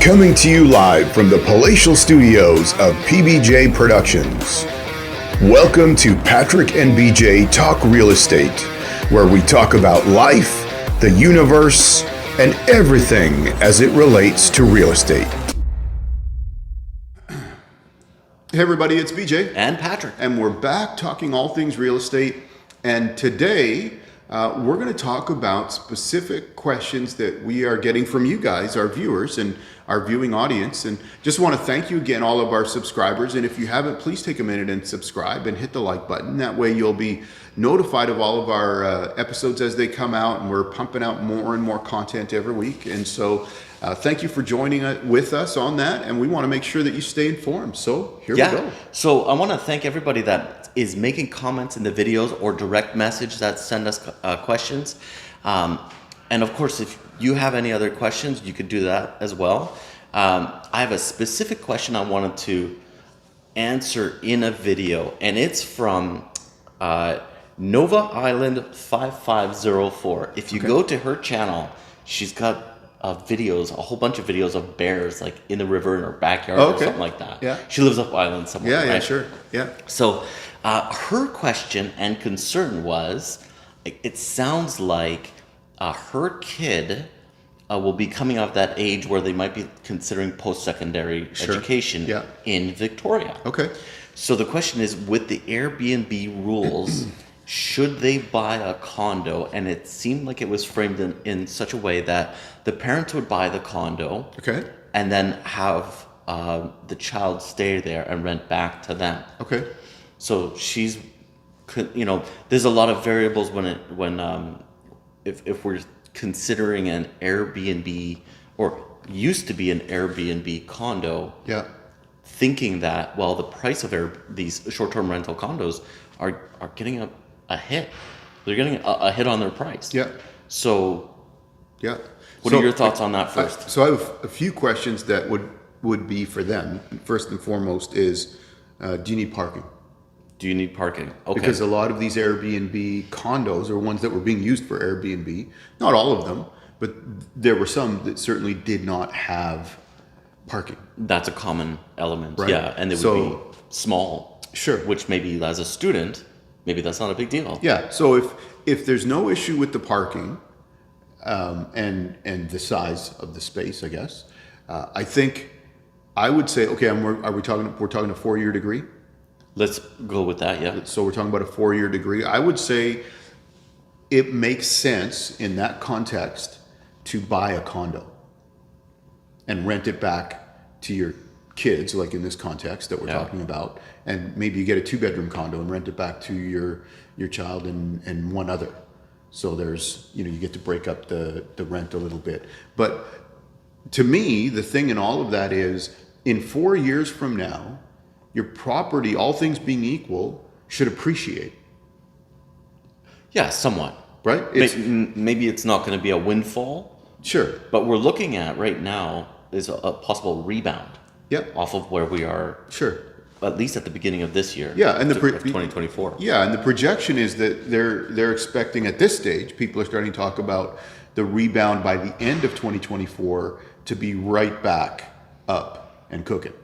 Coming to you live from the palatial studios of PBJ Productions. Welcome to Patrick and BJ Talk Real Estate, where we talk about life, the universe, and everything as it relates to real estate. Hey everybody, it's BJ. And Patrick. And we're back talking all things real estate. And today, we're going to talk about specific questions that we are getting from you guys, our viewers and our viewing audience. And just want to thank you again, all of our subscribers. And if you haven't, please take a minute and subscribe and hit the like button. That way you'll be notified of all of our episodes as they come out. And we're pumping out more and more content every week. And so thank you for joining with us on that. And we want to make sure that you stay informed. So here we go. So I want to thank everybody that is making comments in the videos or direct message that send us questions. And of course, if you have any other questions, you could do that as well. I have a specific question I wanted to answer in a video, and it's from Nova Island 5504. If you go to her channel, she's got videos, a whole bunch of videos of bears like in the river in her backyard or something like that. Yeah. She lives up island somewhere. Yeah, right? sure. Yeah. So her question and concern was, it sounds like her kid will be coming out of that age where they might be considering post-secondary education in Victoria. Okay. So the question is, with the Airbnb rules, should they buy a condo? And it seemed like it was framed in such a way that the parents would buy the condo and then have the child stay there and rent back to them. Okay. So she's, there's a lot of variables if we're considering an Airbnb, or used to be an Airbnb condo. Yeah. Thinking that, well, the price of these short-term rental condos are getting a hit. They're getting a hit on their price. Yeah. So, yeah. What are your thoughts on that first? So I have a few questions that would be for them. First and foremost is, do you need parking? Do you need parking? Okay. Because a lot of these Airbnb condos are ones that were being used for Airbnb. Not all of them, but there were some that certainly did not have parking. That's a common element. Right. Yeah, and they would be small. Sure. Which maybe as a student, maybe that's not a big deal. Yeah. So if there's no issue with the parking and the size of the space, I guess, I think I would say, okay, we're talking a 4-year degree? Let's go with that, yeah. So we're talking about a 4-year degree. I would say it makes sense in that context to buy a condo and rent it back to your kids, like in this context that we're talking about. And maybe you get a 2-bedroom condo and rent it back to your child and one other. So there's, you get to break up the rent a little bit. But to me, the thing in all of that is, in 4 years from now, your property, all things being equal, should appreciate. Yeah, somewhat. Right? Maybe it's not going to be a windfall. Sure. But we're looking at right now is a possible rebound. Yep. Off of where we are. Sure. At least at the beginning of this year. Yeah, and 2024. Yeah, and the projection is that they're expecting at this stage, people are starting to talk about the rebound by the end of 2024 to be right back up and cooking.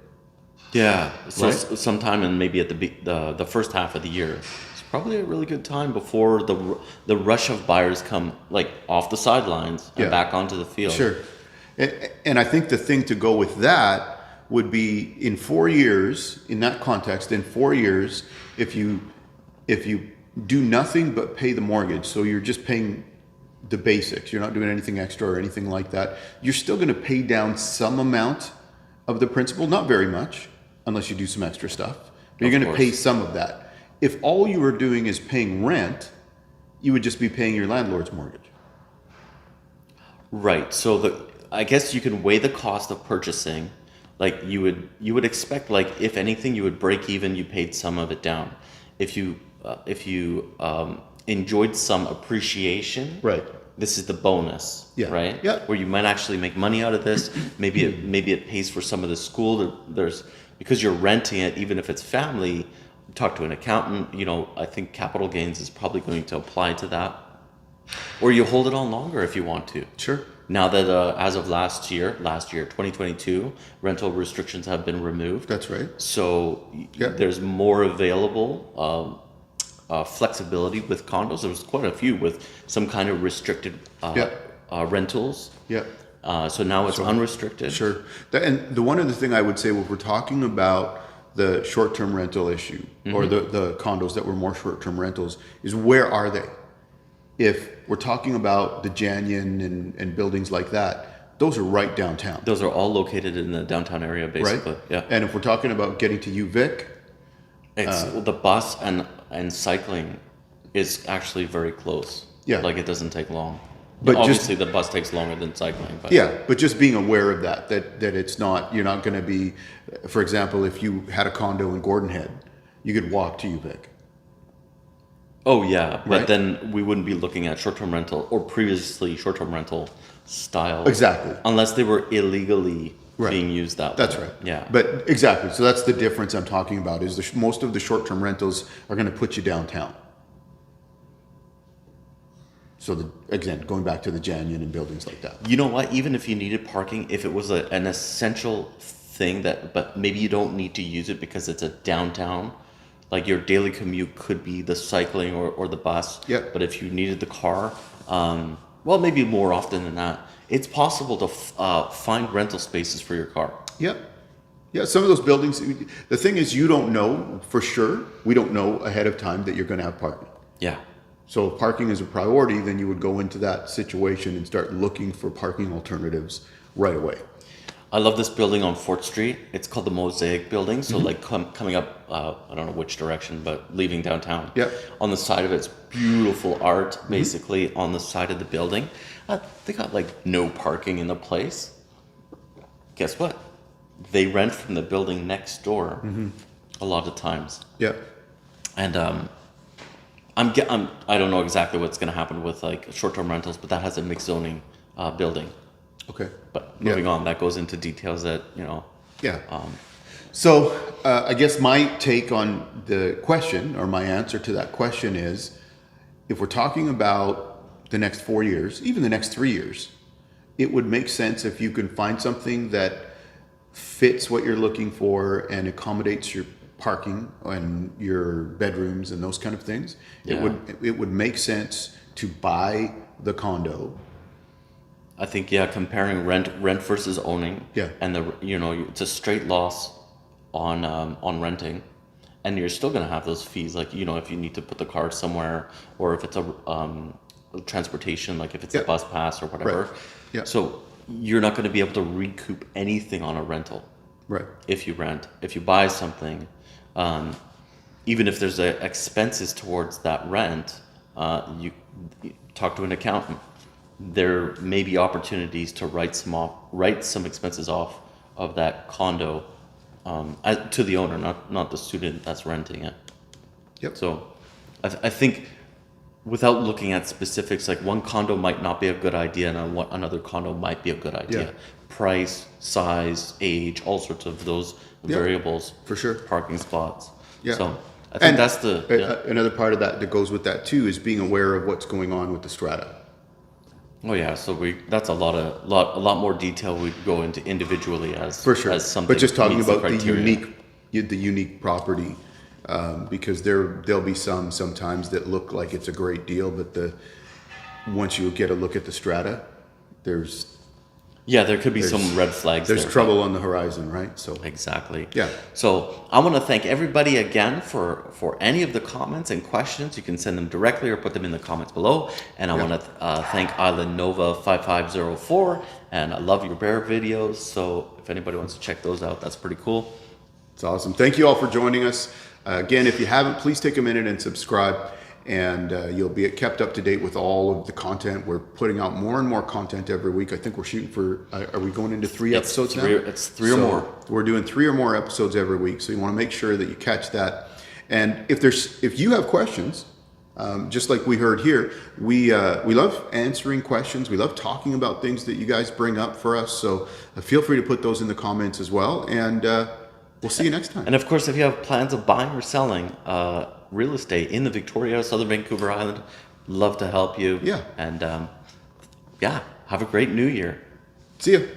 Yeah, so right? sometime in maybe at the first half of the year, it's probably a really good time before the rush of buyers come like off the sidelines and back onto the field. Sure, and I think the thing to go with that would be in 4 years. In that context, in 4 years, if you do nothing but pay the mortgage, so you're just paying the basics, you're not doing anything extra or anything like that, you're still going to pay down some amount of the principal, not very much, unless you do some extra stuff. But you're going to pay some of that. If all you were doing is paying rent, you would just be paying your landlord's mortgage. Right. So I guess you can weigh the cost of purchasing. Like you would expect, like if anything, you would break even. You paid some of it down. If you enjoyed some appreciation, right? This is the bonus, right? Yeah. Where you might actually make money out of this. Maybe it pays for some of the school. Because you're renting it, even if it's family. Talk to an accountant. I think capital gains is probably going to apply to that. Or you hold it on longer if you want to. Sure. Now that as of last year, 2022, rental restrictions have been removed. That's right. So Yeah. there's more available flexibility with condos. There was quite a few with some kind of restricted rentals. Yeah. So now it's unrestricted. Sure. And the one other thing I would say, when we're talking about the short-term rental issue, or the condos that were more short-term rentals, is where are they? If we're talking about the Janyan and buildings like that, those are right downtown. Those are all located in the downtown area, basically. Right? Yeah. And if we're talking about getting to UVic, It's the bus and cycling is actually very close. Yeah. Like it doesn't take long. But obviously the bus takes longer than cycling. But but just being aware of that it's not, you're not going to be, for example, if you had a condo in Gordon Head, you could walk to UVic. Oh yeah, but Right? then we wouldn't be looking at short-term rental or previously short-term rental style. Exactly. Unless they were illegally Right. being used that way. That's right. Yeah. But exactly. So that's the difference I'm talking about, is most of the short-term rentals are going to put you downtown. So again, going back to the Janyan and buildings like that. You know what? Even if you needed parking, if it was an essential thing but maybe you don't need to use it because it's a downtown, like your daily commute could be the cycling or the bus. Yeah. But if you needed the car, well, maybe more often than that, it's possible to find rental spaces for your car. Yeah. Yeah, some of those buildings, the thing is, you don't know for sure. We don't know ahead of time that you're going to have parking. Yeah. So if parking is a priority, then you would go into that situation and start looking for parking alternatives right away. I love this building on 4th Street. It's called the Mosaic Building. So like coming up, I don't know which direction, but leaving downtown. Yeah. On the side of it's beautiful art, basically on the side of the building. They got like no parking in the place. Guess what? They rent from the building next door a lot of times. Yeah. And I don't know exactly what's going to happen with like short-term rentals, but that has a mixed zoning building. Okay. But moving on, that goes into details that, Yeah. So I guess my take on the question, or my answer to that question, is, if we're talking about the next 4 years, even the next 3 years, it would make sense if you can find something that fits what you're looking for and accommodates your parking and your bedrooms and those kind of things. Yeah. It would make sense to buy the condo. I think, comparing rent versus owning. Yeah. And it's a straight loss on renting, and you're still going to have those fees. Like, if you need to put the car somewhere, or if it's a transportation, like if it's a bus pass or whatever. Right. Yeah. So you're not going to be able to recoup anything on a rental. Right. If you rent. If you buy something, even if there's expenses towards that rent, you talk to an accountant. There may be opportunities to write some expenses off of that condo to the owner, not the student that's renting it. Yep. So I think, without looking at specifics, like one condo might not be a good idea and another condo might be a good idea. Yeah. Price, size, age, all sorts of those variables. For sure. Parking spots. Yeah. So I think And that's another part of that goes with that too, is being aware of what's going on with the strata. Oh yeah, so that's a lot more detail we'd go into individually as For sure. as something. But just talking meets about the criteria. unique property, because there'll be sometimes that look like it's a great deal, but once you get a look at the strata, there's there could be some red flags. There's there, trouble on the horizon, right? So Exactly. Yeah. So I want to thank everybody again for any of the comments and questions. You can send them directly or put them in the comments below. And I want to thank Island Nova 5504. And I love your bear videos. So if anybody wants to check those out, that's pretty cool. it's awesome. Thank you all for joining us. Again, if you haven't, please take a minute and subscribe, and you'll be kept up to date with all of the content. We're putting out more and more content every week. I think we're shooting for, are we going into three episodes now? It's three or more. We're doing 3 or more episodes every week, so you want to make sure that you catch that. And if you have questions, just like we heard here, we love answering questions. We love talking about things that you guys bring up for us. So feel free to put those in the comments as well. And we'll see you next time. And of course, if you have plans of buying or selling real estate in the Victoria, Southern Vancouver Island, love to help you. Yeah. And have a great new year. See you.